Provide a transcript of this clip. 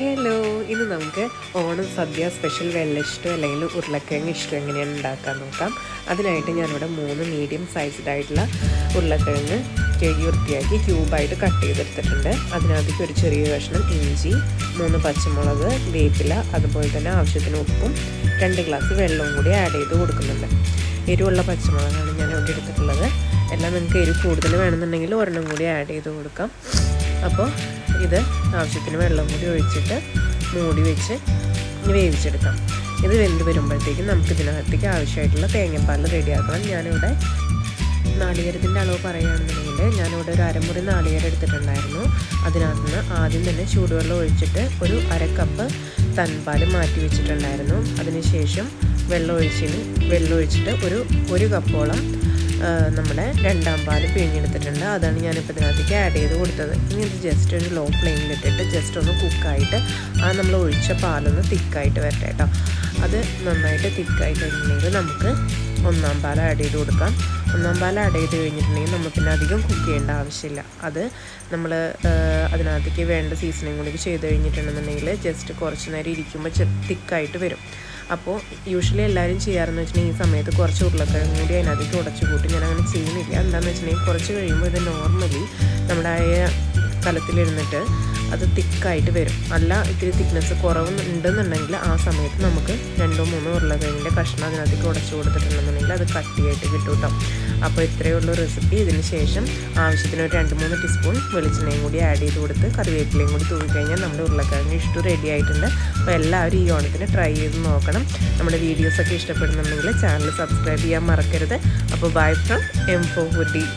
Hello, ഇന്ന് നമുക്ക് ഓണം സദ്യ special വെള്ളയിഷ്ടം അല്ലെങ്കിൽ ഉരുളക്കിഴങ്ങ് ഇഷ്ടം എങ്ങനെയാണ് ഉണ്ടാക്കാൻ നോക്കാം. അതിനായിട്ട് ഞാനിവിടെ 3 മീഡിയം സൈസ്ഡായിട്ടുള്ള ഉരുളക്കിഴങ്ങ് കഴുകി വൃത്തിയാക്കി ക്യൂബായിട്ട് കട്ട് ചെയ്തെടുത്തിട്ടുണ്ട്. അതിനകത്തേക്ക് ഒരു ചെറിയ കഷ്ണം ഇഞ്ചി, 3 പച്ചമുളക്, വേപ്പില, അതുപോലെ തന്നെ ആവശ്യത്തിന് ഉപ്പും 2 ഗ്ലാസ് വെള്ളവും കൂടി ആഡ് ചെയ്ത് കൊടുക്കുന്നുണ്ട്. എരിവുള്ള പച്ചമുളകാണ് ഞാൻ ഇവിടെ എടുത്തിട്ടുള്ളത്. എല്ലാം നിങ്ങൾക്ക് എരിവ് കൂടുതൽ വേണമെന്നുണ്ടെങ്കിൽ ഒരെണ്ണം കൂടി ആഡ് ചെയ്ത് കൊടുക്കാം. അപ്പോൾ ഇത് ആവശ്യത്തിന് വെള്ളം കൂടി ഒഴിച്ചിട്ട് മൂടി വെച്ച് വേവിച്ചെടുക്കാം. ഇത് വെന്ത് വരുമ്പോഴത്തേക്കും നമുക്ക് ഇതിനകത്തേക്ക് ആവശ്യമായിട്ടുള്ള തേങ്ങാപ്പാൽ റെഡിയാക്കണം. ഞാനിവിടെ നാളികേരത്തിൻ്റെ അളവ് പറയുകയാണെന്നുണ്ടെങ്കിൽ ഞാനിവിടെ ഒരു അരമുറി നാളികേരം എടുത്തിട്ടുണ്ടായിരുന്നു. അതിനകത്ത് നിന്ന് ആദ്യം തന്നെ ചൂടുവെള്ളം ഒഴിച്ചിട്ട് ഒരു 1/2 കപ്പ് തൻപാൽ മാറ്റി വെച്ചിട്ടുണ്ടായിരുന്നു. അതിനുശേഷം വെള്ളം ഒഴിച്ചിട്ട് ഒരു കപ്പോളം നമ്മുടെ 2ാം പാൽ പിഴിഞ്ഞെടുത്തിട്ടുണ്ട്. അതാണ് ഞാനിപ്പോൾ ഇതിനകത്തേക്ക് ആഡ് ചെയ്ത് കൊടുത്തത്. ഇനി ഇത് ജസ്റ്റ് ഒരു ലോ ഫ്ലെയിമിലിട്ടിട്ട് ജസ്റ്റ് ഒന്ന് കുക്കായിട്ട് നമ്മൾ ഒഴിച്ച പാലൊന്ന് തിക്കായിട്ട് വരട്ടെ കേട്ടോ. അത് നന്നായിട്ട് തിക്കായിട്ട് കഴിഞ്ഞിട്ടുണ്ടെങ്കിൽ നമുക്ക് 1ാം പാൽ ആഡ് ചെയ്ത് കൊടുക്കാം. 1ാം പാൽ ആഡ് ചെയ്ത് കഴിഞ്ഞിട്ടുണ്ടെങ്കിൽ നമ്മൾ പിന്നെ അധികം കുക്ക് ചെയ്യേണ്ട ആവശ്യമില്ല. അത് നമ്മൾ അതിനകത്തേക്ക് വേണ്ട സീസണിങ് കൂടി ചെയ്ത് കഴിഞ്ഞിട്ടുണ്ടെന്നുണ്ടെങ്കിൽ ജസ്റ്റ് കുറച്ച് നേരം ഇരിക്കുമ്പോൾ തിക്കായിട്ട് വരും. അപ്പോൾ യൂഷ്വലി എല്ലാവരും ചെയ്യാറെന്ന് വെച്ചിട്ടുണ്ടെങ്കിൽ ഈ സമയത്ത് കുറച്ച് ഉരുളക്കിഴങ്ങ് കൂടി അതിനകത്തേക്ക് ഉടച്ചു കൂട്ടി. ഞാൻ അങ്ങനെ ചെയ്യുന്നില്ല. എന്താണെന്ന് വെച്ചിട്ടുണ്ടെങ്കിൽ കുറച്ച് കഴിയുമ്പോൾ ഇത് നോർമലി നമ്മുടെ കലത്തിലിരുന്നിട്ട് അത് തിക്കായിട്ട് വരും. അല്ല ഇത്തിരി തിക്നെസ് കുറവുണ്ടെന്നുണ്ടെങ്കിൽ ആ സമയത്ത് നമുക്ക് 2-3 ഉരുളക്കിഴങ്ങിൻ്റെ കഷ്ണം അതിനകത്തേക്ക് ഉടച്ചു കൊടുത്തിട്ടുണ്ടെന്നുണ്ടെങ്കിൽ അത് കട്ടിയായിട്ട് കിട്ടും കേട്ടോ. അപ്പോൾ ഇത്രയേ ഉള്ളൂ റെസിപ്പി. ഇതിന് ശേഷം ആവശ്യത്തിന് ഒരു 2-3 ടീസ്പൂൺ വെളിച്ചെണ്ണയും കൂടി ആഡ് ചെയ്ത് കൊടുത്ത് കറിവേപ്പിലയും കൂടി തൂക്കിക്കഴിഞ്ഞാൽ നമ്മുടെ ഉരുളക്കിഴങ്ങ് ഇഷ്ടം റെഡി ആയിട്ടുണ്ട്. അപ്പോൾ എല്ലാവരും ഈ ഓണത്തിന് ട്രൈ ചെയ്ത് നോക്കണം. നമ്മുടെ വീഡിയോസൊക്കെ ഇഷ്ടപ്പെടുന്നുണ്ടെങ്കിൽ ചാനൽ സബ്സ്ക്രൈബ് ചെയ്യാൻ മറക്കരുത്. അപ്പോൾ ബൈ ഫ്രം M4 Foodie.